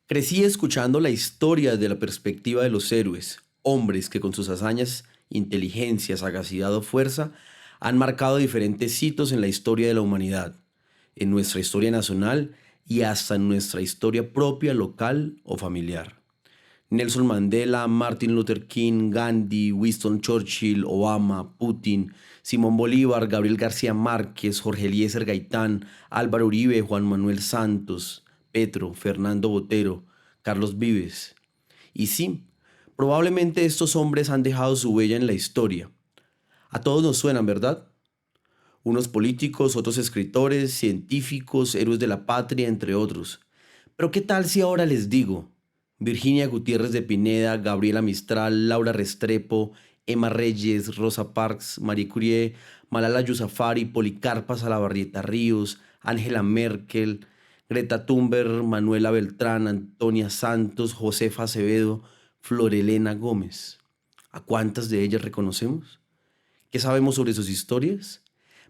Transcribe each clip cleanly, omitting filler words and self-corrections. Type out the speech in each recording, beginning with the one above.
Crecí escuchando la historia desde la perspectiva de los héroes, hombres que con sus hazañas, inteligencia, sagacidad o fuerza han marcado diferentes hitos en la historia de la humanidad, en nuestra historia nacional y hasta en nuestra historia propia, local o familiar. Nelson Mandela, Martin Luther King, Gandhi, Winston Churchill, Obama, Putin, Simón Bolívar, Gabriel García Márquez, Jorge Eliezer Gaitán, Álvaro Uribe, Juan Manuel Santos, Petro, Fernando Botero, Carlos Vives. Y sí, probablemente estos hombres han dejado su huella en la historia. A todos nos suenan, ¿verdad? Unos políticos, otros escritores, científicos, héroes de la patria, entre otros. Pero ¿qué tal si ahora les digo? Virginia Gutiérrez de Pineda, Gabriela Mistral, Laura Restrepo, Emma Reyes, Rosa Parks, Marie Curie, Malala Yousafzai, Policarpa Salabarrieta Ríos, Angela Merkel, Greta Thunberg, Manuela Beltrán, Antonia Santos, Josefa Acevedo, Florelena Gómez. ¿A cuántas de ellas reconocemos? ¿Qué sabemos sobre sus historias?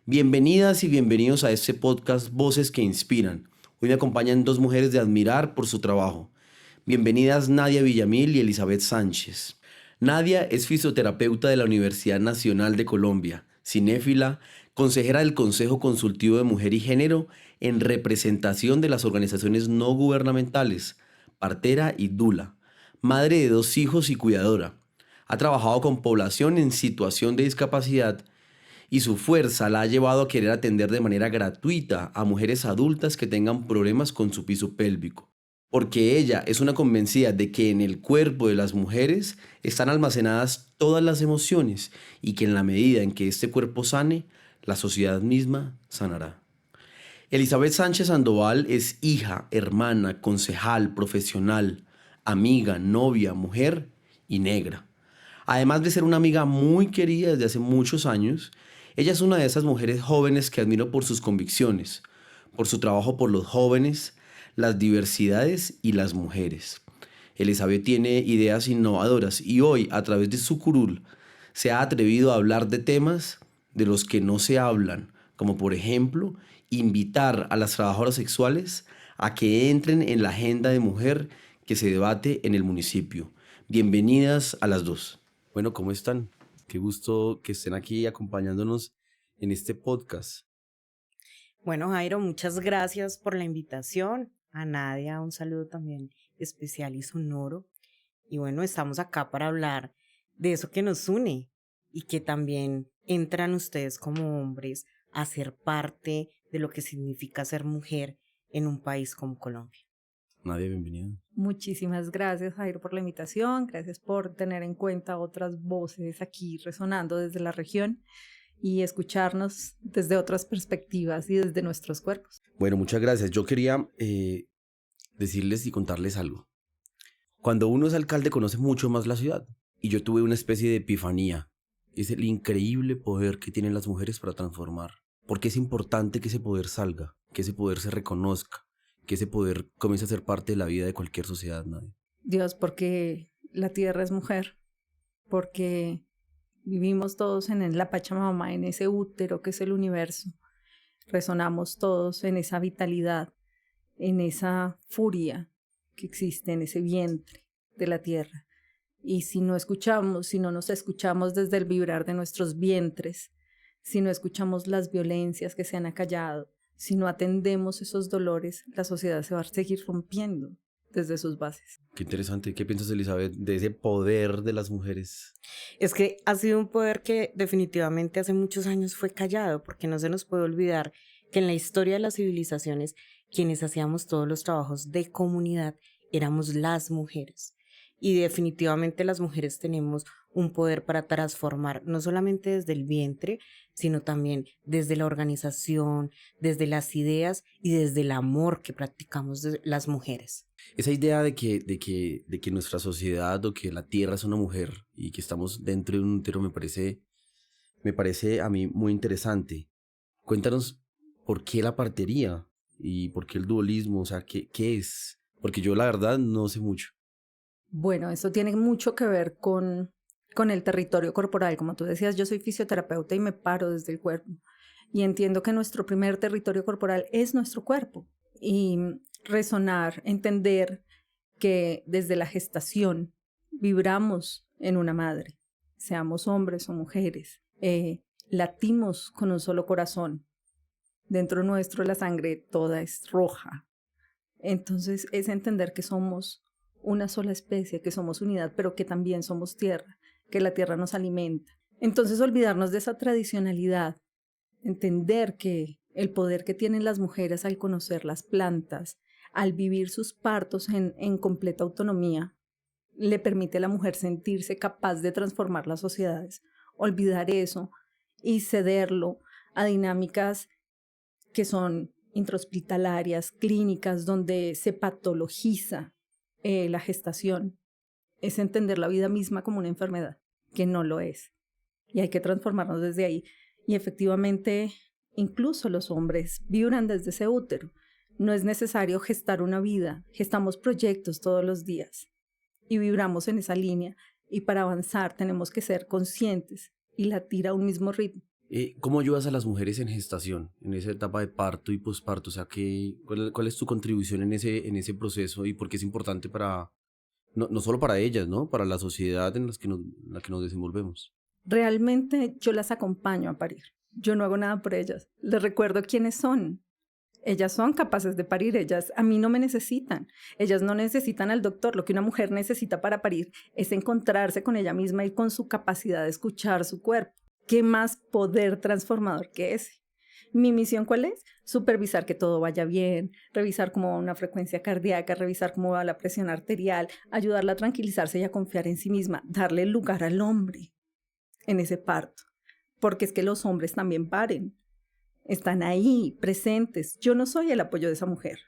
Bienvenidas y bienvenidos a este podcast Voces que Inspiran. Hoy me acompañan dos mujeres de admirar por su trabajo. Bienvenidas Nadia Villamil y Elizabeth Sánchez. Nadia es fisioterapeuta de la Universidad Nacional de Colombia, cinéfila, consejera del Consejo Consultivo de Mujer y Género en representación de las organizaciones no gubernamentales, partera y dula, madre de 2 hijos y cuidadora. Ha trabajado con población en situación de discapacidad y su fuerza la ha llevado a querer atender de manera gratuita a mujeres adultas que tengan problemas con su piso pélvico. Porque ella es una convencida de que en el cuerpo de las mujeres están almacenadas todas las emociones y que en la medida en que este cuerpo sane, la sociedad misma sanará. Elizabeth Sánchez Sandoval es hija, hermana, concejal, profesional, amiga, novia, mujer y negra. Además de ser una amiga muy querida desde hace muchos años, ella es una de esas mujeres jóvenes que admiro por sus convicciones, por su trabajo por los jóvenes, las diversidades y las mujeres. Elizabeth tiene ideas innovadoras y hoy, a través de su curul, se ha atrevido a hablar de temas de los que no se hablan, como por ejemplo, invitar a las trabajadoras sexuales a que entren en la agenda de mujer que se debate en el municipio. Bienvenidas a las dos. Bueno, ¿cómo están? Qué gusto que estén aquí acompañándonos en este podcast. Bueno, Jairo, muchas gracias por la invitación. A Nadia, un saludo también especial y sonoro. Y bueno, estamos acá para hablar de eso que nos une y que también entran ustedes como hombres a ser parte de lo que significa ser mujer en un país como Colombia. Nadia, bienvenida. Muchísimas gracias, Jairo, por la invitación. Gracias por tener en cuenta otras voces aquí resonando desde la región y escucharnos desde otras perspectivas y desde nuestros cuerpos. Bueno, muchas gracias. Yo quería decirles y contarles algo. Cuando uno es alcalde conoce mucho más la ciudad y yo tuve una especie de epifanía. Es el increíble poder que tienen las mujeres para transformar. Porque es importante que ese poder salga, que ese poder se reconozca, que ese poder comience a ser parte de la vida de cualquier sociedad, Nadia. Dios, porque la tierra es mujer, porque vivimos todos en la Pachamama, en ese útero que es el universo. Resonamos todos en esa vitalidad, en esa furia que existe en ese vientre de la tierra. Y si no escuchamos, si no nos escuchamos desde el vibrar de nuestros vientres, si no escuchamos las violencias que se han acallado, si no atendemos esos dolores, la sociedad se va a seguir rompiendo desde sus bases. Qué interesante. ¿Qué piensas, Elizabeth, de ese poder de las mujeres? Es que ha sido un poder que definitivamente hace muchos años fue callado, porque no se nos puede olvidar que en la historia de las civilizaciones, quienes hacíamos todos los trabajos de comunidad éramos las mujeres. Y definitivamente las mujeres tenemos un poder para transformar, no solamente desde el vientre, sino también desde la organización, desde las ideas y desde el amor que practicamos las mujeres. Esa idea de que nuestra sociedad o que la tierra es una mujer y que estamos dentro de un útero me parece a mí muy interesante. Cuéntanos por qué la partería y por qué el dualismo, o sea, ¿qué es? Porque yo la verdad no sé mucho. Bueno, eso tiene mucho que ver con el territorio corporal. Como tú decías, yo soy fisioterapeuta y me paro desde el cuerpo. Y entiendo que nuestro primer territorio corporal es nuestro cuerpo. Y resonar, entender que desde la gestación vibramos en una madre, seamos hombres o mujeres, latimos con un solo corazón. Dentro nuestro la sangre toda es roja. Entonces es entender que somos una sola especie, que somos unidad, pero que también somos tierra, que la tierra nos alimenta. Entonces olvidarnos de esa tradicionalidad, entender que el poder que tienen las mujeres al conocer las plantas, al vivir sus partos en completa autonomía, le permite a la mujer sentirse capaz de transformar las sociedades. Olvidar eso y cederlo a dinámicas que son intrahospitalarias, clínicas, donde se patologiza la gestación. Es entender la vida misma como una enfermedad, que no lo es. Y hay que transformarnos desde ahí. Y efectivamente, incluso los hombres vibran desde ese útero. No es necesario gestar una vida, gestamos proyectos todos los días y vibramos en esa línea. Y para avanzar tenemos que ser conscientes y latir a un mismo ritmo. ¿Cómo ayudas a las mujeres en gestación, en esa etapa de parto y posparto? O sea, ¿cuál es tu contribución en ese proceso y por qué es importante para, no solo para ellas, ¿no? Para la sociedad en la que nos desenvolvemos? Realmente yo las acompaño a parir. Yo no hago nada por ellas. Les recuerdo quiénes son. Ellas son capaces de parir, ellas a mí no me necesitan. Ellas no necesitan al doctor. Lo que una mujer necesita para parir es encontrarse con ella misma y con su capacidad de escuchar su cuerpo. ¿Qué más poder transformador que ese? ¿Mi misión cuál es? Supervisar que todo vaya bien, revisar cómo va una frecuencia cardíaca, revisar cómo va la presión arterial, ayudarla a tranquilizarse y a confiar en sí misma, darle lugar al hombre en ese parto. Porque es que los hombres también paren, están ahí, presentes. Yo no soy el apoyo de esa mujer.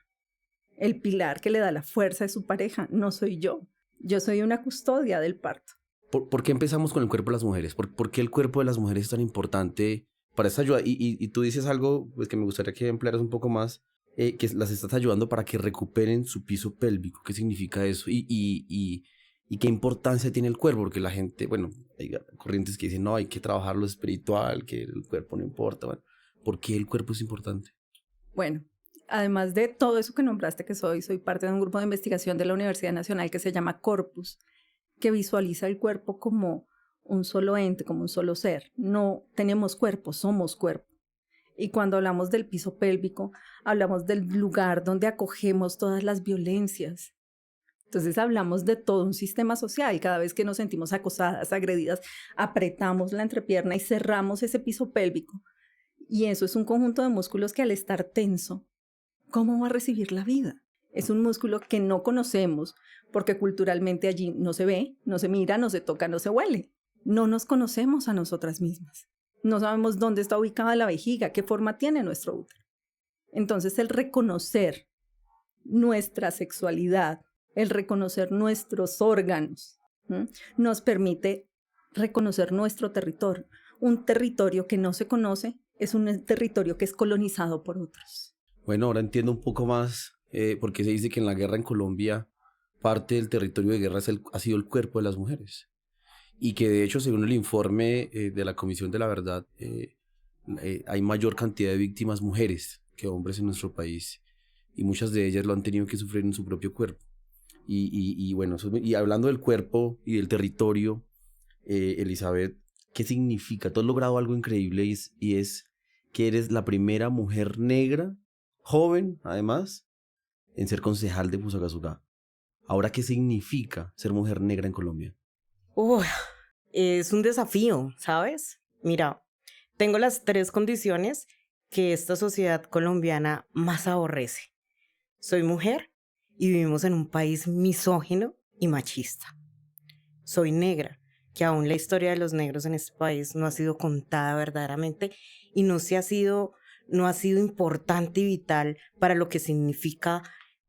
El pilar que le da la fuerza es su pareja, no soy yo. Yo soy una custodia del parto. ¿Por qué empezamos con el cuerpo de las mujeres? ¿Por qué el cuerpo de las mujeres es tan importante para esta ayuda? Y tú dices algo pues, que me gustaría que ampliaras un poco más, que las estás ayudando para que recuperen su piso pélvico. ¿Qué significa eso? Y qué importancia tiene el cuerpo, porque la gente, bueno, hay corrientes que dicen, no, hay que trabajar lo espiritual, que el cuerpo no importa. Bueno, ¿por qué el cuerpo es importante? Bueno, además de todo eso que nombraste que soy parte de un grupo de investigación de la Universidad Nacional que se llama Corpus, que visualiza el cuerpo como un solo ente, como un solo ser. No tenemos cuerpo, somos cuerpo. Y cuando hablamos del piso pélvico, hablamos del lugar donde acogemos todas las violencias. Entonces hablamos de todo un sistema social. Cada vez que nos sentimos acosadas, agredidas, apretamos la entrepierna y cerramos ese piso pélvico. Y eso es un conjunto de músculos que al estar tenso, ¿cómo va a recibir la vida? Es un músculo que no conocemos porque culturalmente allí no se ve, no se mira, no se toca, no se huele. No nos conocemos a nosotras mismas. No sabemos dónde está ubicada la vejiga, qué forma tiene nuestro útero. Entonces el reconocer nuestra sexualidad, el reconocer nuestros órganos, nos permite reconocer nuestro territorio. Un territorio que no se conoce es un territorio que es colonizado por otros. Bueno, ahora entiendo un poco más por qué se dice que en la guerra en Colombia parte del territorio de guerra ha sido el cuerpo de las mujeres. Y que de hecho, según el informe de la Comisión de la Verdad, hay mayor cantidad de víctimas mujeres que hombres en nuestro país. Y muchas de ellas lo han tenido que sufrir en su propio cuerpo. Y bueno, y hablando del cuerpo y del territorio, Elizabeth, ¿qué significa? Tú has logrado algo increíble y es que eres la primera mujer negra, joven además, en ser concejal de Fusagasugá. Ahora, ¿qué significa ser mujer negra en Colombia? Es un desafío, ¿sabes? Mira, tengo las 3 condiciones que esta sociedad colombiana más aborrece. Soy mujer y vivimos en un país misógino y machista. Soy negra, que aún la historia de los negros en este país no ha sido contada verdaderamente y no ha sido importante y vital para lo que significa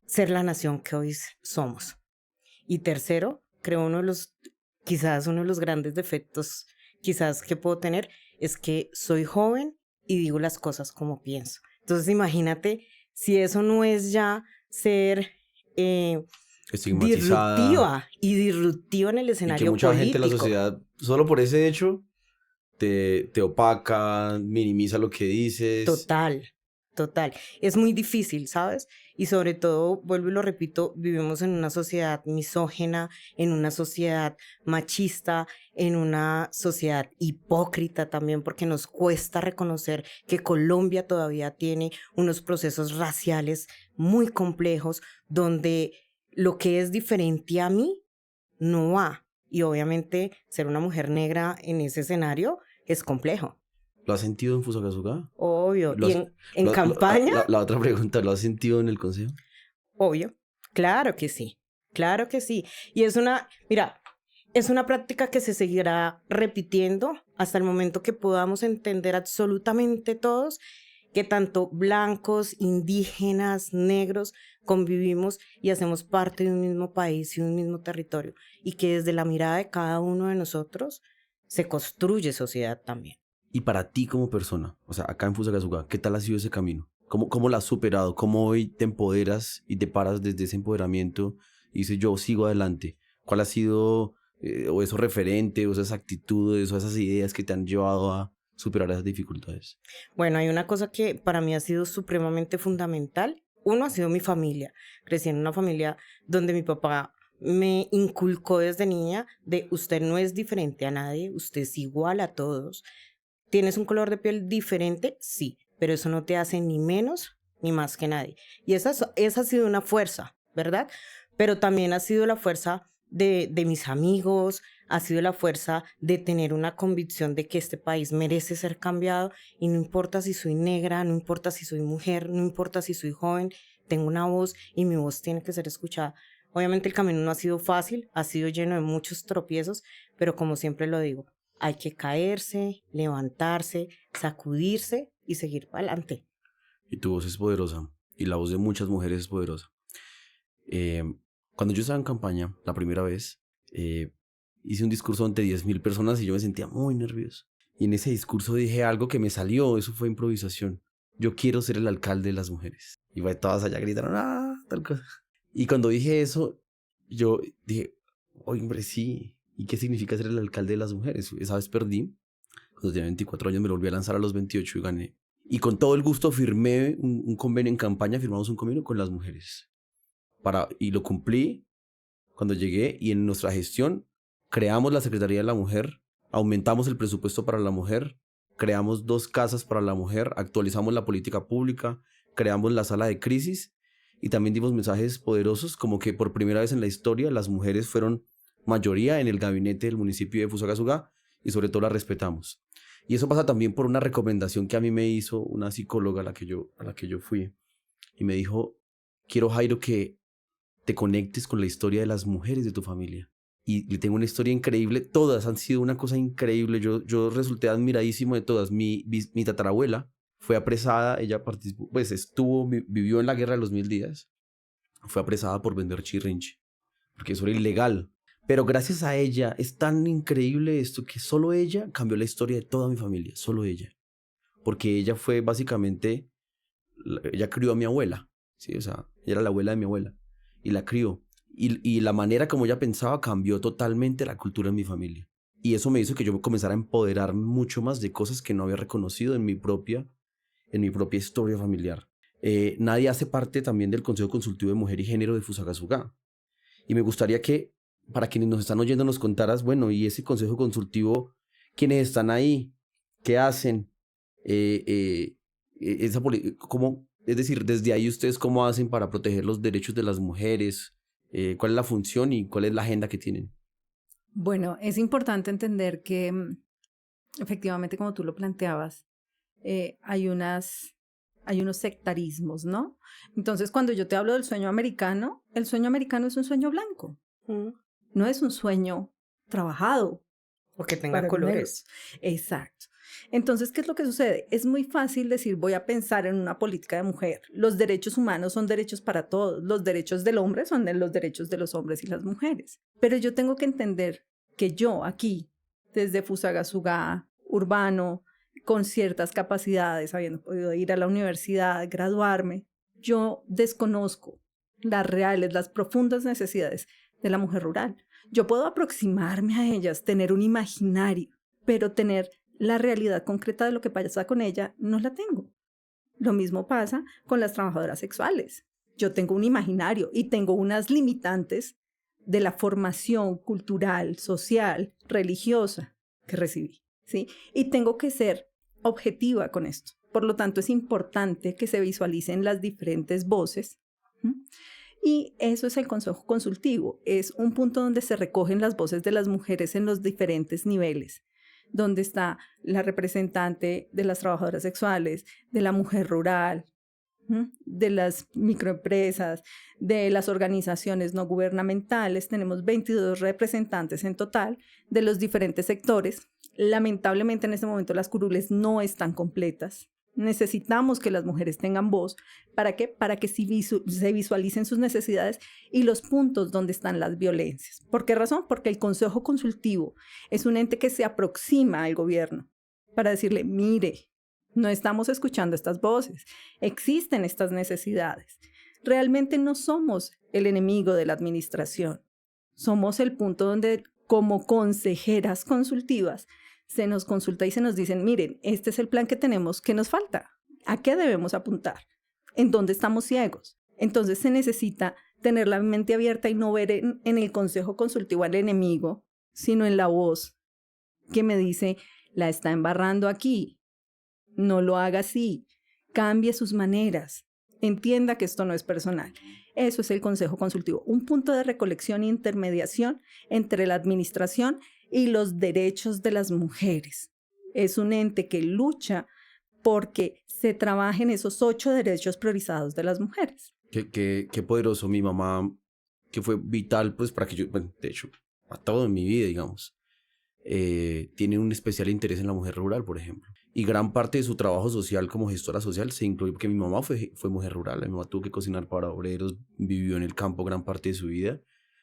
ser la nación que hoy somos. Y tercero, creo quizás uno de los grandes defectos que puedo tener es que soy joven y digo las cosas como pienso. Entonces imagínate si eso no es ya ser disruptiva en el escenario político. Y que mucha gente en la sociedad, solo por ese hecho, te opaca, minimiza lo que dices. Total. Es muy difícil, ¿sabes? Y sobre todo, vuelvo y lo repito, vivimos en una sociedad misógina, en una sociedad machista, en una sociedad hipócrita también, porque nos cuesta reconocer que Colombia todavía tiene unos procesos raciales muy complejos donde lo que es diferente a mí no va. Y obviamente ser una mujer negra en ese escenario es complejo. ¿Lo has sentido en Fusagasugá? Obvio. ¿Lo Y has- en campaña, la otra pregunta, ¿lo has sentido en el consejo? obvio. Claro que sí. Claro que sí. Y mira, es una práctica que se seguirá repitiendo hasta el momento que podamos entender absolutamente todos que tanto blancos, indígenas, negros convivimos y hacemos parte de un mismo país y un mismo territorio. Y que desde la mirada de cada uno de nosotros se construye sociedad también. Y para ti como persona, o sea, acá en Fusagasugá, ¿qué tal ha sido ese camino? ¿Cómo lo has superado? ¿Cómo hoy te empoderas y te paras desde ese empoderamiento y dices, yo sigo adelante? ¿Cuál ha sido, o esos referentes, o esas actitudes, o esas ideas que te han llevado a superar esas dificultades? Bueno, hay una cosa que para mí ha sido supremamente fundamental. Uno ha sido mi familia. Crecí en una familia donde mi papá me inculcó desde niña de usted no es diferente a nadie, usted es igual a todos. ¿Tienes un color de piel diferente? Sí, pero eso no te hace ni menos ni más que nadie. Y esa ha sido una fuerza, ¿verdad? Pero también ha sido la fuerza de mis amigos, ha sido la fuerza de tener una convicción de que este país merece ser cambiado y no importa si soy negra, no importa si soy mujer, no importa si soy joven, tengo una voz y mi voz tiene que ser escuchada. Obviamente el camino no ha sido fácil, ha sido lleno de muchos tropiezos, pero como siempre lo digo, hay que caerse, levantarse, sacudirse y seguir para adelante. Y tu voz es poderosa, y la voz de muchas mujeres es poderosa. Eh, Cuando yo estaba en campaña, la primera vez, hice un discurso ante 10.000 personas y yo me sentía muy nervioso. Y en ese discurso dije algo que me salió, eso fue improvisación. Yo quiero ser el alcalde de las mujeres. Y pues todas allá gritaron, tal cosa. Y cuando dije eso, yo dije, oye, hombre, sí. ¿Y qué significa ser el alcalde de las mujeres? Esa vez perdí. Cuando tenía 24 años me lo volví a lanzar a los 28 y gané. Y con todo el gusto firmé un convenio en campaña, firmamos un convenio con las mujeres. Y lo cumplí cuando llegué, y en nuestra gestión creamos la Secretaría de la Mujer, aumentamos el presupuesto para la mujer, creamos 2 casas para la mujer, actualizamos la política pública, creamos la sala de crisis y también dimos mensajes poderosos como que por primera vez en la historia las mujeres fueron mayoría en el gabinete del municipio de Fusagasugá y sobre todo las respetamos. Y eso pasa también por una recomendación que a mí me hizo una psicóloga a la que yo fui y me dijo, quiero, Jairo, que te conectes con la historia de las mujeres de tu familia. Y le tengo una historia increíble. Todas han sido una cosa increíble. Yo resulté admiradísimo de todas. Mi tatarabuela fue apresada. Ella participó, pues vivió en la guerra de los 1000 días. Fue apresada por vender chirrinche, porque eso era ilegal. Pero gracias a ella es tan increíble esto que solo ella cambió la historia de toda mi familia. Solo ella. Porque ella fue básicamente, ella crió a mi abuela. ¿Sí? O sea, ella era la abuela de mi abuela. Y la crió. Y la manera como ella pensaba cambió totalmente la cultura en mi familia. Y eso me hizo que yo comenzara a empoderarme mucho más de cosas que no había reconocido en mi propia historia familiar. Nadie hace parte también del Consejo Consultivo de Mujer y Género de Fusagasugá. Y me gustaría que, para quienes nos están oyendo, nos contaras, bueno, y ese Consejo Consultivo, ¿quiénes están ahí? ¿Qué hacen? ¿Cómo? Es decir, desde ahí ustedes cómo hacen para proteger los derechos de las mujeres, cuál es la función y cuál es la agenda que tienen. Bueno, es importante entender que efectivamente, como tú lo planteabas, hay unos sectarismos, ¿no? Entonces, cuando yo te hablo del sueño americano, el sueño americano es un sueño blanco, no es un sueño trabajado. O que tenga colores. Exacto. Entonces, ¿qué es lo que sucede? Es muy fácil decir, voy a pensar en una política de mujer. Los derechos humanos son derechos para todos. Los derechos del hombre son los derechos de los hombres y las mujeres. Pero yo tengo que entender que yo aquí, desde Fusagasugá, urbano, con ciertas capacidades, habiendo podido ir a la universidad, graduarme, yo desconozco las reales, las profundas necesidades de la mujer rural. Yo puedo aproximarme a ellas, tener un imaginario, pero tener la realidad concreta de lo que pasa con ella no la tengo. Lo mismo pasa con las trabajadoras sexuales. yo tengo un imaginario y tengo unas limitantes de la formación cultural, social, religiosa que recibí, ¿sí? Y tengo que ser objetiva con esto. Por lo tanto, es importante que se visualicen las diferentes voces. ¿Mm? Y eso es el consejo consultivo. Es un punto donde se recogen las voces de las mujeres en los diferentes niveles, donde está la representante de las trabajadoras sexuales, de la mujer rural, de las microempresas, de las organizaciones no gubernamentales. Tenemos 22 representantes en total de los diferentes sectores. Lamentablemente en este momento las curules no están completas. Necesitamos que las mujeres tengan voz. ¿Para qué? Para que se visualicen sus necesidades y los puntos donde están las violencias. ¿Por qué razón? Porque el Consejo Consultivo es un ente que se aproxima al gobierno para decirle, mire, no estamos escuchando estas voces, existen estas necesidades. Realmente no somos el enemigo de la administración, somos el punto donde como consejeras consultivas se nos consulta y se nos dicen, miren, este es el plan que tenemos, ¿qué nos falta? ¿A qué debemos apuntar? ¿En dónde estamos ciegos? Entonces se necesita tener la mente abierta y no ver en el consejo consultivo al enemigo, sino en la voz que me dice, la está embarrando aquí. No lo haga así, cambie sus maneras, entienda que esto no es personal. Eso es el consejo consultivo, un punto de recolección e intermediación entre la administración y los derechos de las mujeres. Es un ente que lucha porque se trabajen esos 8 derechos priorizados de las mujeres. Qué poderoso. Mi mamá, que fue vital pues para que yo, bueno, de hecho, a todo en mi vida, digamos, tiene un especial interés en la mujer rural, por ejemplo. Y gran parte de su trabajo social como gestora social se incluye porque mi mamá fue mujer rural. Mi mamá tuvo que cocinar para obreros, vivió en el campo gran parte de su vida.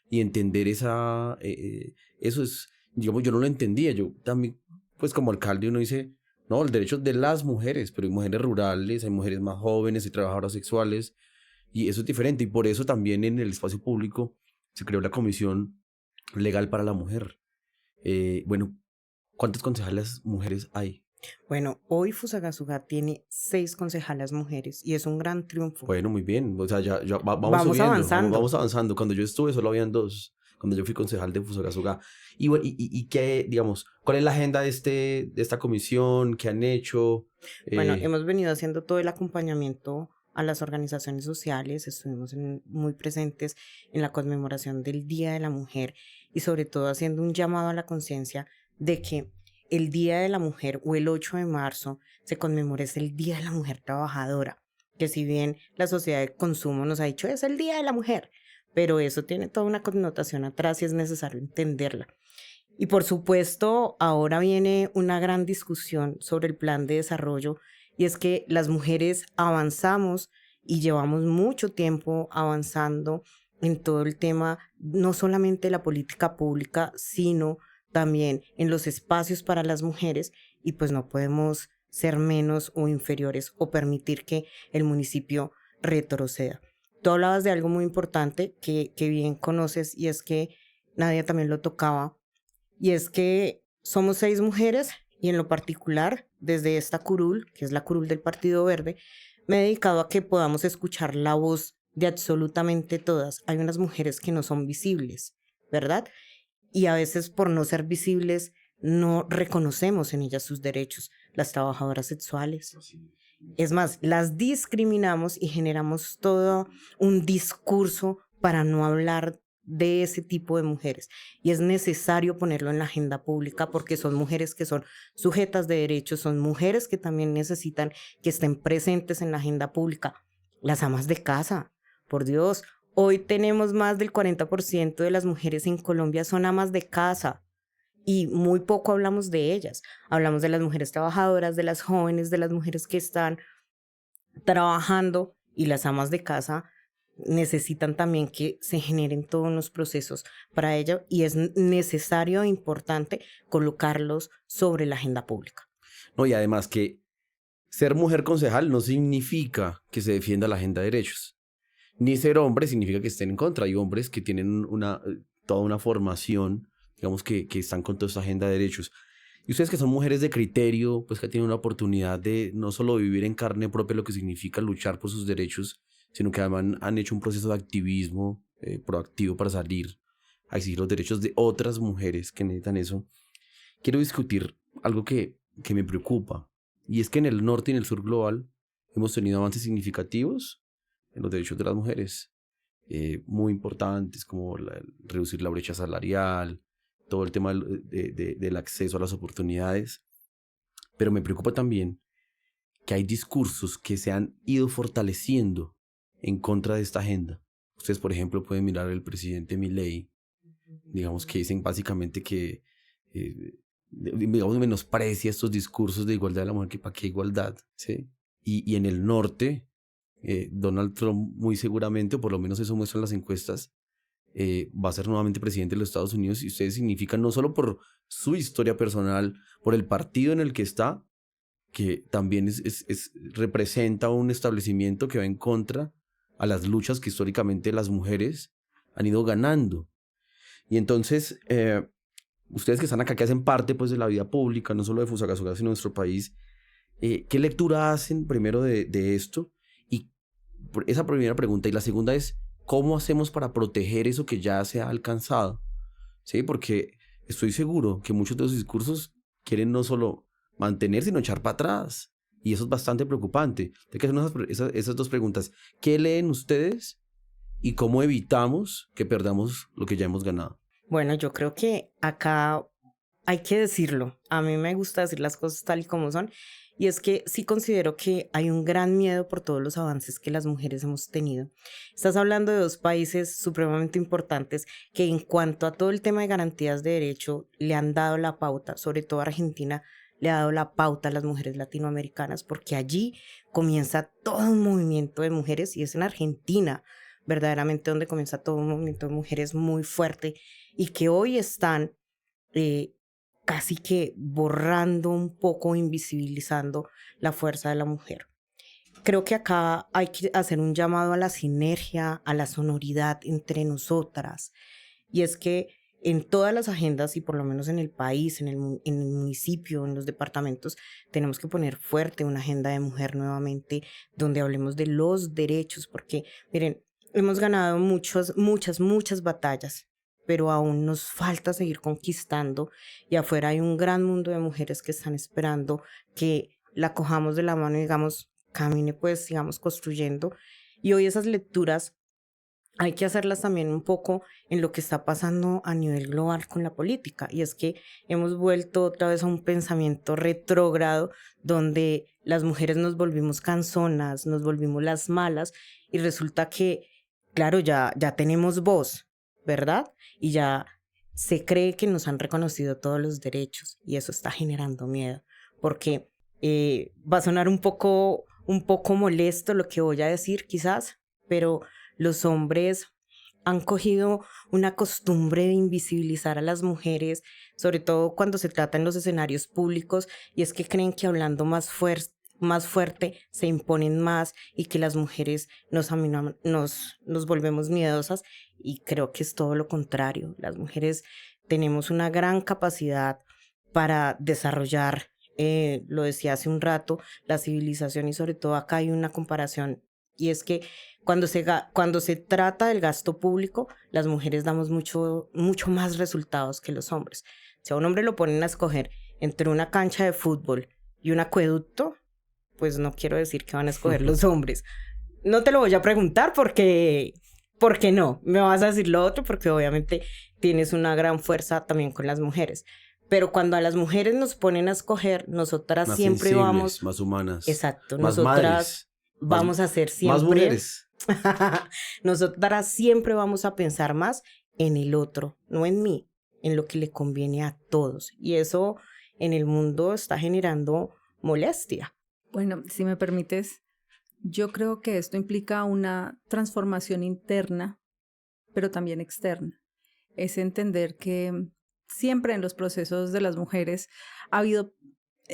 Y entender eso es, digamos, yo no lo entendía. Yo también, pues como alcalde uno dice, no, el derecho es de las mujeres, pero hay mujeres rurales, hay mujeres más jóvenes, hay trabajadoras sexuales. Y eso es diferente. Y por eso también en el espacio público se creó la Comisión Legal para la Mujer. Bueno, ¿cuántas concejales mujeres hay? Bueno, hoy Fusagasugá tiene 6 concejalas mujeres y es un gran triunfo. Bueno, muy bien. O sea, ya vamos Vamos subiendo, avanzando. vamos avanzando. Cuando yo estuve solo habían 2, cuando yo fui concejal de Fusagasugá. Y bueno, qué, digamos, ¿cuál es la agenda de esta comisión? ¿Qué han hecho? Bueno, hemos venido haciendo todo el acompañamiento a las organizaciones sociales, estuvimos muy presentes en la conmemoración del Día de la Mujer y sobre todo haciendo un llamado a la conciencia de que el Día de la Mujer o el 8 de marzo se conmemora es el Día de la Mujer Trabajadora, que si bien la sociedad de consumo nos ha dicho es el Día de la Mujer, pero eso tiene toda una connotación atrás y es necesario entenderla. Y por supuesto, ahora viene una gran discusión sobre el plan de desarrollo y es que las mujeres avanzamos y llevamos mucho tiempo avanzando en todo el tema, no solamente de la política pública, sino también en los espacios para las mujeres y pues no podemos ser menos o inferiores o permitir que el municipio retroceda. Tú hablabas de algo muy importante que bien conoces y es que Nadia también lo tocaba y es que somos 6 mujeres y en lo particular desde esta curul, que es la curul del Partido Verde, me he dedicado a que podamos escuchar la voz de absolutamente todas. Hay unas mujeres que no son visibles, ¿verdad? Y a veces por no ser visibles no reconocemos en ellas sus derechos, las trabajadoras sexuales. Es más, las discriminamos y generamos todo un discurso para no hablar de ese tipo de mujeres. Y es necesario ponerlo en la agenda pública porque son mujeres que son sujetas de derechos, son mujeres que también necesitan que estén presentes en la agenda pública. Las amas de casa, por Dios, hoy tenemos más del 40% de las mujeres en Colombia son amas de casa y muy poco hablamos de ellas. Hablamos de las mujeres trabajadoras, de las jóvenes, de las mujeres que están trabajando y las amas de casa necesitan también que se generen todos los procesos para ello y es necesario e importante colocarlos sobre la agenda pública. No, y además que ser mujer concejal no significa que se defienda la agenda de derechos. Ni ser hombre significa que estén en contra. Hay hombres que tienen toda una formación, digamos, que están con toda esta agenda de derechos. Y ustedes que son mujeres de criterio, pues que tienen una oportunidad de no solo vivir en carne propia lo que significa luchar por sus derechos, sino que además han hecho un proceso de activismo proactivo para salir a exigir los derechos de otras mujeres que necesitan eso. Quiero discutir algo que me preocupa, y es que en el norte y en el sur global hemos tenido avances significativos en los derechos de las mujeres, muy importantes, como reducir la brecha salarial, todo el tema del acceso a las oportunidades. Pero me preocupa también que hay discursos que se han ido fortaleciendo en contra de esta agenda. Ustedes, por ejemplo, pueden mirar al presidente Milei, digamos, que dicen básicamente que, digamos, menosprecia estos discursos de igualdad de la mujer, que para qué igualdad, ¿sí? Y en el norte, Donald Trump muy seguramente, o por lo menos eso muestran las encuestas, va a ser nuevamente presidente de los Estados Unidos, y ustedes significan no solo por su historia personal, por el partido en el que está, que también representa un establecimiento que va en contra a las luchas que históricamente las mujeres han ido ganando. Y entonces, ustedes que están acá, que hacen parte pues, de la vida pública, no solo de Fusagasugá, sino de nuestro país, ¿qué lectura hacen primero de esto? Y esa primera pregunta. Y la segunda es, ¿cómo hacemos para proteger eso que ya se ha alcanzado? ¿Sí? Porque estoy seguro que muchos de los discursos quieren no solo mantener, sino echar para atrás. Y eso es bastante preocupante. Hay que hacer esas dos preguntas. ¿Qué leen ustedes? ¿Y cómo evitamos que perdamos lo que ya hemos ganado? Bueno, yo creo que acá hay que decirlo. A mí me gusta decir las cosas tal y como son. Y es que sí considero que hay un gran miedo por todos los avances que las mujeres hemos tenido. Estás hablando de dos países supremamente importantes que en cuanto a todo el tema de garantías de derecho le han dado la pauta, sobre todo Argentina le ha dado la pauta a las mujeres latinoamericanas, porque allí comienza todo un movimiento de mujeres, y es en Argentina verdaderamente donde comienza todo un movimiento de mujeres muy fuerte y que hoy están casi que borrando un poco, invisibilizando la fuerza de la mujer. Creo que acá hay que hacer un llamado a la sinergia, a la sonoridad entre nosotras. Y es que en todas las agendas, y por lo menos en el país, en el municipio, en los departamentos, tenemos que poner fuerte una agenda de mujer nuevamente, donde hablemos de los derechos, porque miren, hemos ganado muchas batallas, pero aún nos falta seguir conquistando, y afuera hay un gran mundo de mujeres que están esperando que la cojamos de la mano y digamos, camine pues, sigamos construyendo. Y hoy esas lecturas hay que hacerlas también un poco en lo que está pasando a nivel global con la política, y es que hemos vuelto otra vez a un pensamiento retrógrado donde las mujeres nos volvimos canzonas, nos volvimos las malas, y resulta que, claro, ya tenemos voz, ¿verdad? Y ya se cree que nos han reconocido todos los derechos, y eso está generando miedo, porque va a sonar un poco molesto lo que voy a decir quizás, pero los hombres han cogido una costumbre de invisibilizar a las mujeres, sobre todo cuando se trata en los escenarios públicos, y es que creen que hablando más fuerte se imponen más, y que las mujeres nos volvemos miedosas, y creo que es todo lo contrario. Las mujeres tenemos una gran capacidad para desarrollar, lo decía hace un rato, la civilización, y sobre todo acá hay una comparación, y es que cuando se trata del gasto público, las mujeres damos mucho más resultados que los hombres. Si a un hombre lo ponen a escoger entre una cancha de fútbol y un acueducto, pues no quiero decir que van a escoger los hombres. No te lo voy a preguntar porque no. Me vas a decir lo otro porque obviamente tienes una gran fuerza también con las mujeres. Pero cuando a las mujeres nos ponen a escoger, nosotras más siempre vamos... más humanas. Exacto. Más nosotras madres, vamos a ser siempre... Más mujeres. Nosotras siempre vamos a pensar más en el otro, no en mí, en lo que le conviene a todos. Y eso en el mundo está generando molestia. Bueno, si me permites, yo creo que esto implica una transformación interna, pero también externa. Es entender que siempre en los procesos de las mujeres ha habido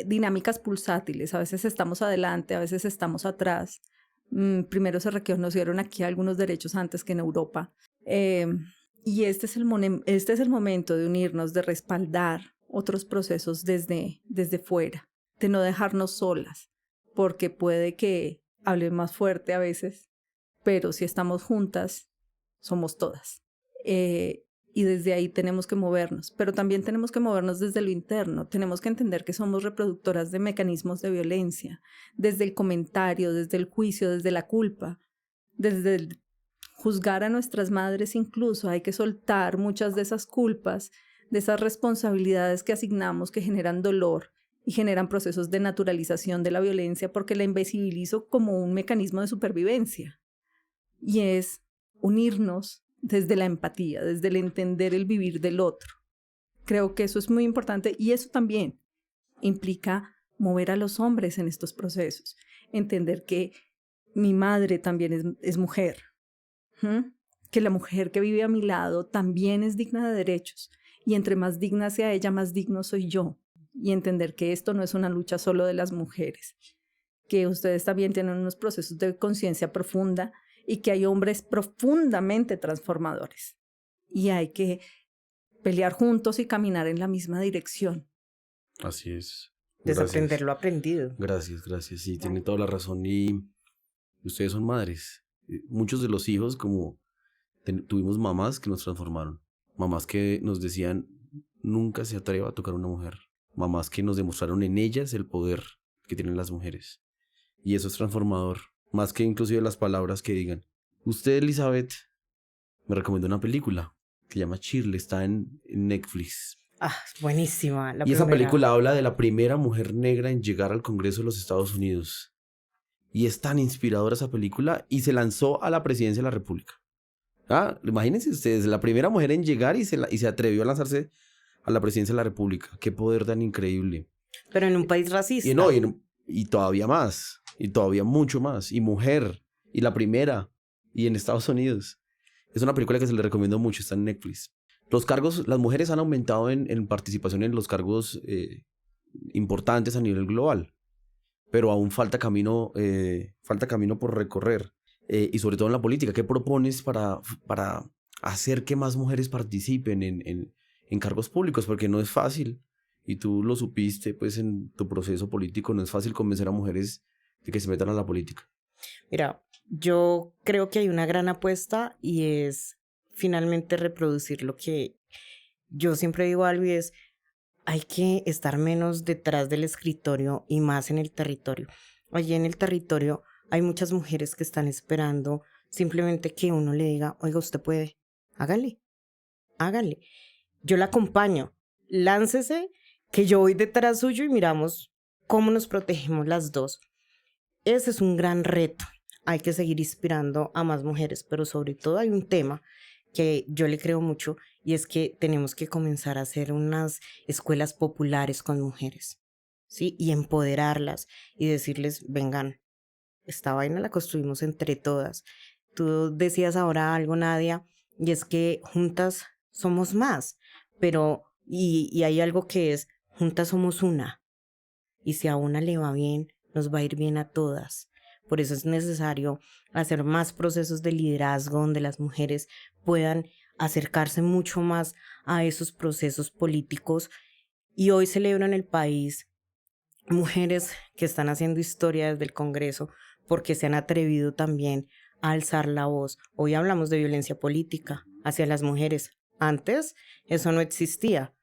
dinámicas pulsátiles. A veces estamos adelante, a veces estamos atrás. Primero se reconocieron aquí algunos derechos antes que en Europa. Y este es el momento de unirnos, de respaldar otros procesos desde fuera, de no dejarnos solas, porque puede que hable más fuerte a veces, pero si estamos juntas, somos todas. Y desde ahí tenemos que movernos, pero también tenemos que movernos desde lo interno. Tenemos que entender que somos reproductoras de mecanismos de violencia, desde el comentario, desde el juicio, desde la culpa, desde el juzgar a nuestras madres incluso. Hay que soltar muchas de esas culpas, de esas responsabilidades que asignamos, que generan dolor y generan procesos de naturalización de la violencia, porque la invisibilizo como un mecanismo de supervivencia. Y es unirnos desde la empatía, desde el entender el vivir del otro. Creo que eso es muy importante, y eso también implica mover a los hombres en estos procesos, entender que mi madre también es mujer, que la mujer que vive a mi lado también es digna de derechos, y entre más digna sea ella, más digno soy yo, y entender que esto no es una lucha solo de las mujeres, que ustedes también tienen unos procesos de conciencia profunda y que hay hombres profundamente transformadores, y hay que pelear juntos y caminar en la misma dirección. Así es. Desaprender lo aprendido. Gracias. Sí, tiene toda la razón. Y ustedes son madres. Muchos de los hijos, como tuvimos mamás que nos transformaron. Mamás que nos decían, nunca se atreva a tocar a una mujer. Mamás que nos demostraron en ellas el poder que tienen las mujeres. Y eso es transformador. Más que inclusive las palabras que digan. Usted, Elizabeth, me recomendó una película que se llama Shirley. Está en Netflix. Ah, buenísima. Y esa película habla de la primera mujer negra en llegar al Congreso de los Estados Unidos. Y es tan inspiradora esa película, y se lanzó a la presidencia de la República. Imagínense ustedes, la primera mujer en llegar y se atrevió a lanzarse a la presidencia de la República. Qué poder tan increíble. Pero en un país racista. Y todavía más, y todavía mucho más, y mujer, y la primera, y en Estados Unidos. Es una película que se le recomiendo mucho, está en Netflix. Las mujeres han aumentado en participación en los cargos importantes a nivel global, pero aún falta camino por recorrer, y sobre todo en la política. ¿Qué propones para hacer que más mujeres participen en cargos públicos? Porque no es fácil. Y tú lo supiste, pues, en tu proceso político, no es fácil convencer a mujeres de que se metan a la política. Mira, yo creo que hay una gran apuesta, y es finalmente reproducir lo que yo siempre digo, algo, y es, hay que estar menos detrás del escritorio y más en el territorio. Allí en el territorio hay muchas mujeres que están esperando simplemente que uno le diga, oiga, usted puede, hágale. Yo la acompaño, láncese, que yo voy detrás suyo y miramos cómo nos protegemos las dos. Ese es un gran reto. Hay que seguir inspirando a más mujeres, pero sobre todo hay un tema que yo le creo mucho, y es que tenemos que comenzar a hacer unas escuelas populares con mujeres, ¿sí? Y empoderarlas y decirles, vengan, esta vaina la construimos entre todas. Tú decías ahora algo, Nadia, y es que juntas somos más, pero y hay algo que es, juntas somos una, y si a una le va bien, nos va a ir bien a todas. Por eso es necesario hacer más procesos de liderazgo donde las mujeres puedan acercarse mucho más a esos procesos políticos. Y hoy celebro en el país mujeres que están haciendo historia desde el Congreso porque se han atrevido también a alzar la voz. Hoy hablamos de violencia política hacia las mujeres. Antes eso no existía.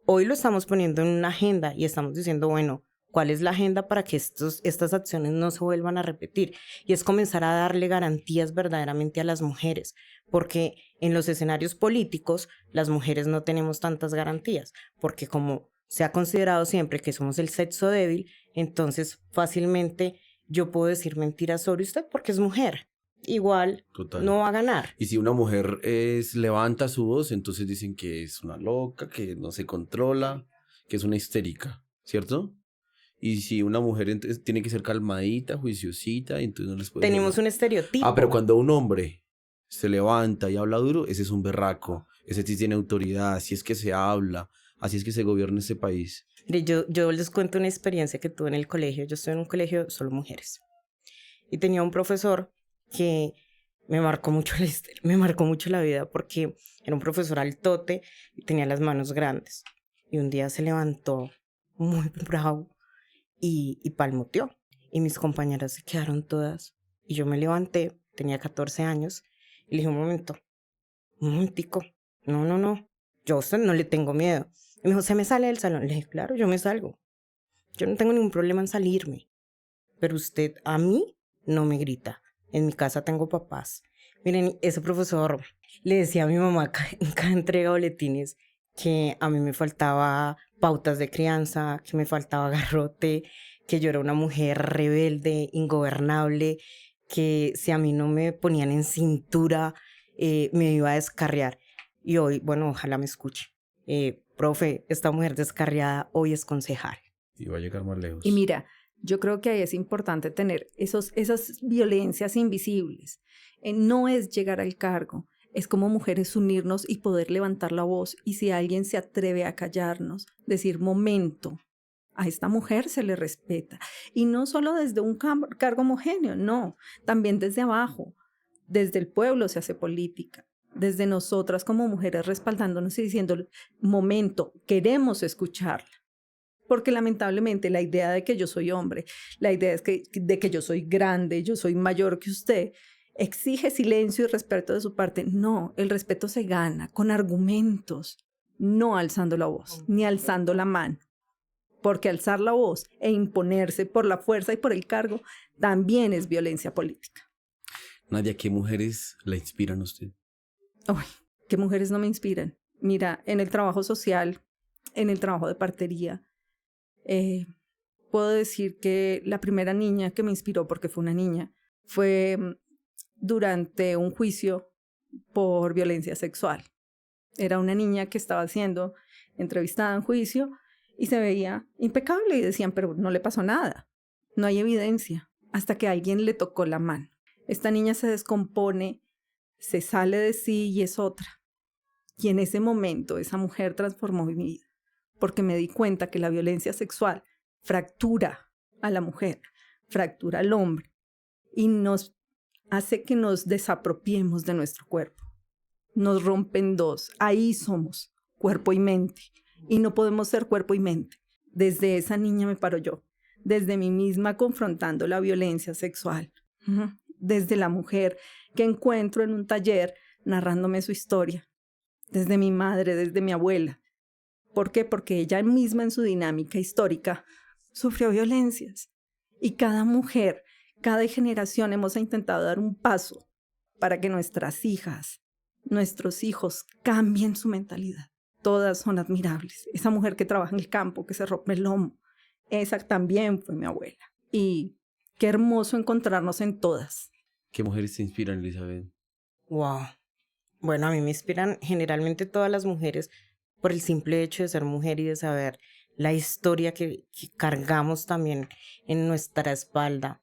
Hoy lo estamos poniendo en una agenda y estamos diciendo, bueno, ¿cuál es la agenda para que estas acciones no se vuelvan a repetir? Y es comenzar a darle garantías verdaderamente a las mujeres, porque en los escenarios políticos las mujeres no tenemos tantas garantías, porque como se ha considerado siempre que somos el sexo débil, entonces fácilmente yo puedo decir mentiras sobre usted porque es mujer. Igual Total. No va a ganar. Y si una mujer levanta su voz, entonces dicen que es una loca, que no se controla, que es una histérica, ¿cierto? Y si una mujer tiene que ser calmadita, juiciosita, entonces no les puede... Tenemos un estereotipo. Pero cuando un hombre se levanta y habla duro, ese es un berraco, ese sí tiene autoridad, así es que se habla, así es que se gobierna este país. Yo les cuento una experiencia que tuve en el colegio. Yo estoy en un colegio solo mujeres. Y tenía un profesor que me marcó mucho la vida, porque era un profesor altote y tenía las manos grandes. Y un día se levantó muy bravo y palmoteó. Y mis compañeras se quedaron todas. Y yo me levanté, tenía 14 años, y le dije, un momentico, no, yo a usted no le tengo miedo. Y me dijo, ¿se me sale del salón? Le dije, claro, yo me salgo. Yo no tengo ningún problema en salirme, pero usted a mí no me grita. En mi casa tengo papás. Miren, ese profesor le decía a mi mamá en cada entrega de boletines que a mí me faltaba pautas de crianza, que me faltaba garrote, que yo era una mujer rebelde, ingobernable, que si a mí no me ponían en cintura, me iba a descarriar. Y hoy, bueno, ojalá me escuche. Profe, esta mujer descarriada hoy es concejal. Y va a llegar más lejos. Y mira, yo creo que ahí es importante tener esas violencias invisibles. No es llegar al cargo, es como mujeres unirnos y poder levantar la voz. Y si alguien se atreve a callarnos, decir, momento, a esta mujer se le respeta. Y no solo desde un cargo homogéneo, no, también desde abajo, desde el pueblo se hace política. Desde nosotras como mujeres respaldándonos y diciendo, momento, queremos escucharla. Porque lamentablemente la idea de que yo soy hombre, la idea es de que yo soy grande, yo soy mayor que usted, exige silencio y respeto de su parte. No, el respeto se gana con argumentos, no alzando la voz, ni alzando la mano. Porque alzar la voz e imponerse por la fuerza y por el cargo también es violencia política. Nadia, ¿qué mujeres la inspiran a usted? Uy, ¿qué mujeres no me inspiran? Mira, en el trabajo social, en el trabajo de partería, puedo decir que la primera niña que me inspiró, porque fue una niña, fue durante un juicio por violencia sexual. Era una niña que estaba siendo entrevistada en juicio y se veía impecable y decían, pero no le pasó nada, no hay evidencia, hasta que alguien le tocó la mano. Esta niña se descompone, se sale de sí y es otra. Y en ese momento esa mujer transformó mi vida, porque me di cuenta que la violencia sexual fractura a la mujer, fractura al hombre y nos hace que nos desapropiemos de nuestro cuerpo. Nos rompe en dos. Ahí somos, cuerpo y mente. Y no podemos ser cuerpo y mente. Desde esa niña me paro yo, desde mí misma confrontando la violencia sexual, desde la mujer que encuentro en un taller narrándome su historia, desde mi madre, desde mi abuela. ¿Por qué? Porque ella misma en su dinámica histórica sufrió violencias. Y cada mujer, cada generación hemos intentado dar un paso para que nuestras hijas, nuestros hijos cambien su mentalidad. Todas son admirables. Esa mujer que trabaja en el campo, que se rompe el lomo, esa también fue mi abuela. Y qué hermoso encontrarnos en todas. ¿Qué mujeres te inspiran, Elizabeth? Wow. Bueno, a mí me inspiran generalmente todas las mujeres por el simple hecho de ser mujer y de saber la historia que cargamos también en nuestra espalda.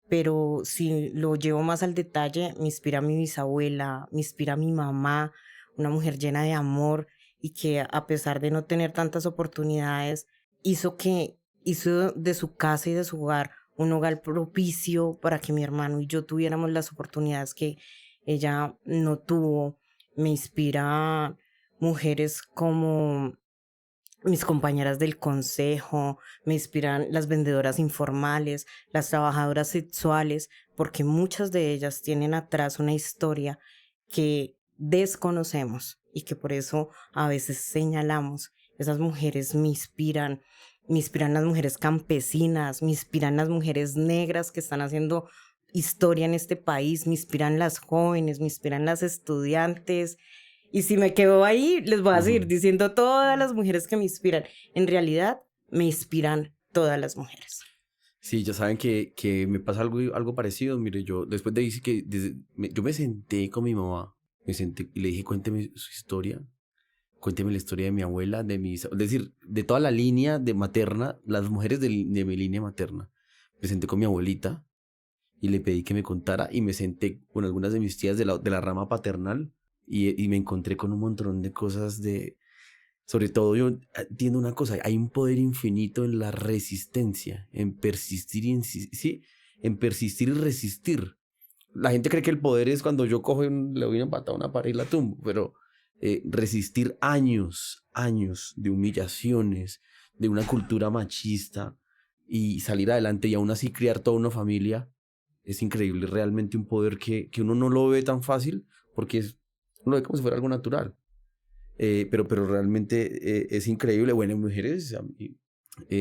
Pero si lo llevo más al detalle, me inspira mi bisabuela, me inspira mi mamá, una mujer llena de amor y que a pesar de no tener tantas oportunidades, hizo de su casa y de su hogar un hogar propicio para que mi hermano y yo tuviéramos las oportunidades que ella no tuvo. Me inspira mujeres como mis compañeras del consejo, me inspiran las vendedoras informales, las trabajadoras sexuales, porque muchas de ellas tienen atrás una historia que desconocemos y que por eso a veces señalamos. Esas mujeres me inspiran las mujeres campesinas, me inspiran las mujeres negras que están haciendo historia en este país, me inspiran las jóvenes, me inspiran las estudiantes. Y si me quedo ahí, les voy a seguir diciendo todas las mujeres que me inspiran. En realidad, me inspiran todas las mujeres. Sí, ya saben que me pasa algo parecido. Mire, yo después de decir que yo me senté con mi mamá, me senté y le dije, cuénteme su historia, cuénteme la historia de mi abuela, es decir, de toda la línea de materna, las mujeres de mi línea materna. Me senté con mi abuelita y le pedí que me contara y me senté con algunas de mis tías de la rama paternal. Y me encontré con un montón de cosas sobre todo yo entiendo una cosa, hay un poder infinito en la resistencia, en persistir en persistir y resistir. La gente cree que el poder es cuando yo cojo le doy una patada a una pared y la tumbo, pero resistir años de humillaciones, de una cultura machista y salir adelante y aún así criar toda una familia es increíble, realmente un poder que uno no lo ve tan fácil porque uno lo ve como si fuera algo natural. Pero realmente es increíble. Bueno, mujeres,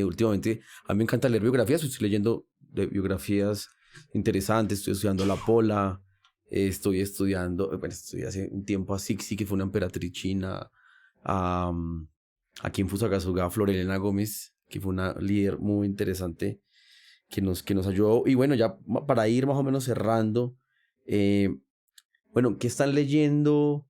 últimamente a mí me encanta leer biografías, estoy leyendo de biografías interesantes, estoy estudiando a la Pola, estoy estudié hace un tiempo a Cixi, que fue una emperatriz china, a, aquí en Fusagasugá, Flor Elena Gómez, que fue una líder muy interesante que nos ayudó. Y bueno, ya para ir más o menos cerrando, bueno, ¿qué están leyendo?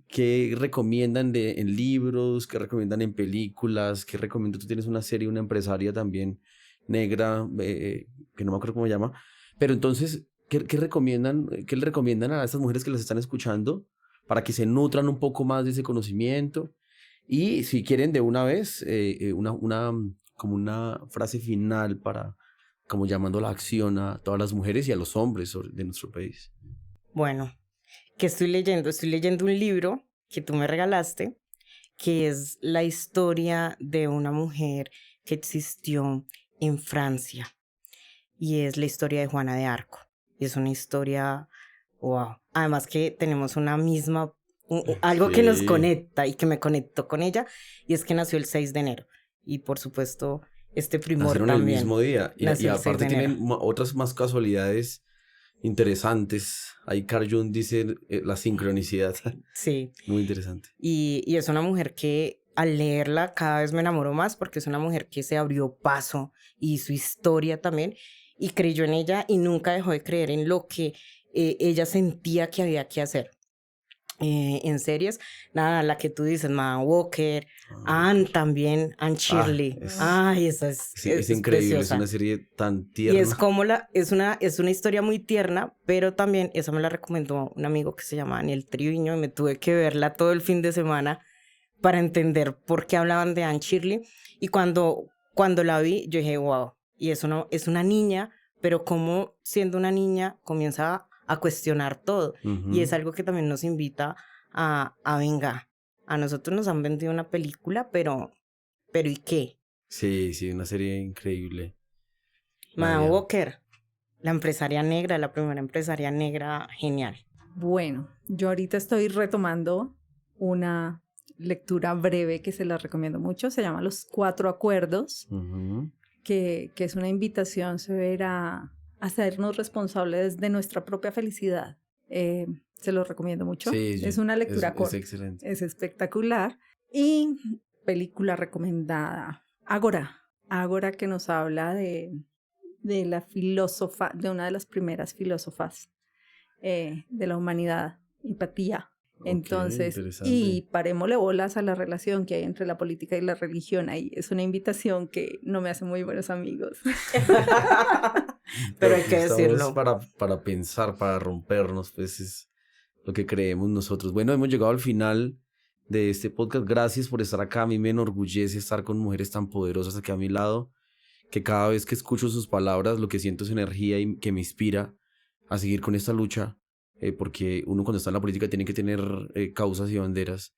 ¿Qué recomiendan en libros? ¿Qué recomiendan en películas? ¿Qué recomiendan? Tú tienes una serie, una empresaria también negra, que no me acuerdo cómo se llama. Pero entonces, ¿qué recomiendan? ¿Qué le recomiendan a estas mujeres que las están escuchando para que se nutran un poco más de ese conocimiento? Y si quieren de una vez, como una frase final para, como llamando la acción a todas las mujeres y a los hombres de nuestro país. Bueno, ¿qué estoy leyendo? Estoy leyendo un libro que tú me regalaste, que es la historia de una mujer que existió en Francia. Y es la historia de Juana de Arco. Y es una historia, wow. Además que tenemos una misma, algo que nos Sí. conecta y que me conectó con ella, y es que nació el 6 de enero. Y por supuesto, este primor Nacieron también. el mismo día. Nació Y el 6 aparte de enero. tienen otras más casualidades interesantes. Ahí Carl Jung dice la sincronicidad. Sí. Muy interesante. Y es una mujer que al leerla cada vez me enamoro más porque es una mujer que se abrió paso y su historia también y creyó en ella y nunca dejó de creer en lo que ella sentía que había que hacer. En series, nada, la que tú dices, Madame Walker, Anne también, Anne Shirley. Ay, esa es increíble, preciosa. es una serie tan Y tierna. es como es una historia muy tierna, pero también esa me la recomendó un amigo que se llama Daniel Triviño y me tuve que verla todo el fin de semana para entender por qué hablaban de Anne Shirley. Y cuando la vi, yo dije, wow, y es una niña, pero como siendo una niña comienza a cuestionar todo. Y es algo que también nos invita venga, a nosotros nos han vendido una película, pero ¿y qué? Sí, una serie increíble. Madame Walker, la empresaria negra, la primera empresaria negra, genial. Bueno, yo ahorita estoy retomando una lectura breve que se la recomiendo mucho, se llama Los Cuatro Acuerdos, que es una invitación severa a hacernos responsables de nuestra propia felicidad. Se lo recomiendo mucho. Sí, es una lectura corta. Es excelente. Es espectacular. Y película recomendada, Ágora, que nos habla de la filósofa, de una de las primeras filósofas de la humanidad, Hipatía. Entonces, y parémosle bolas a la relación que hay entre la política y la religión. Ahí es una invitación que no me hace muy buenos amigos. Pero hay que decirlo. Para pensar, para rompernos, pues es lo que creemos nosotros. Bueno, hemos llegado al final de este podcast. Gracias por estar acá. A mí me enorgullece estar con mujeres tan poderosas aquí a mi lado, que cada vez que escucho sus palabras lo que siento es energía y que me inspira a seguir con esta lucha, porque uno cuando está en la política tiene que tener causas y banderas,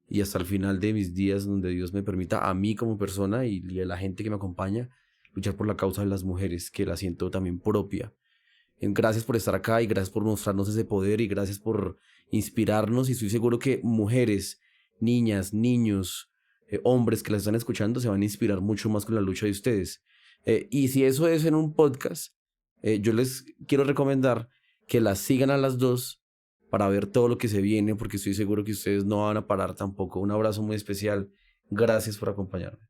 y hasta el final de mis días, donde Dios me permita a mí como persona y a la gente que me acompaña, luchar por la causa de las mujeres, que la siento también propia. Gracias por estar acá y gracias por mostrarnos ese poder y gracias por inspirarnos, y estoy seguro que mujeres, niñas, niños, hombres que las están escuchando se van a inspirar mucho más con la lucha de ustedes. Y si eso es en un podcast, yo les quiero recomendar que las sigan a las dos para ver todo lo que se viene, porque estoy seguro que ustedes no van a parar tampoco. Un abrazo muy especial. Gracias por acompañarme.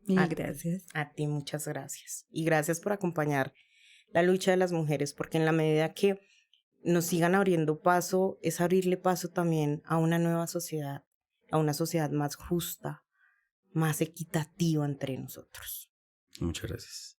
Y gracias. A ti muchas gracias. Y gracias por acompañar la lucha de las mujeres, porque en la medida que nos sigan abriendo paso, es abrirle paso también a una nueva sociedad, a una sociedad más justa, más equitativa entre nosotros. Muchas gracias.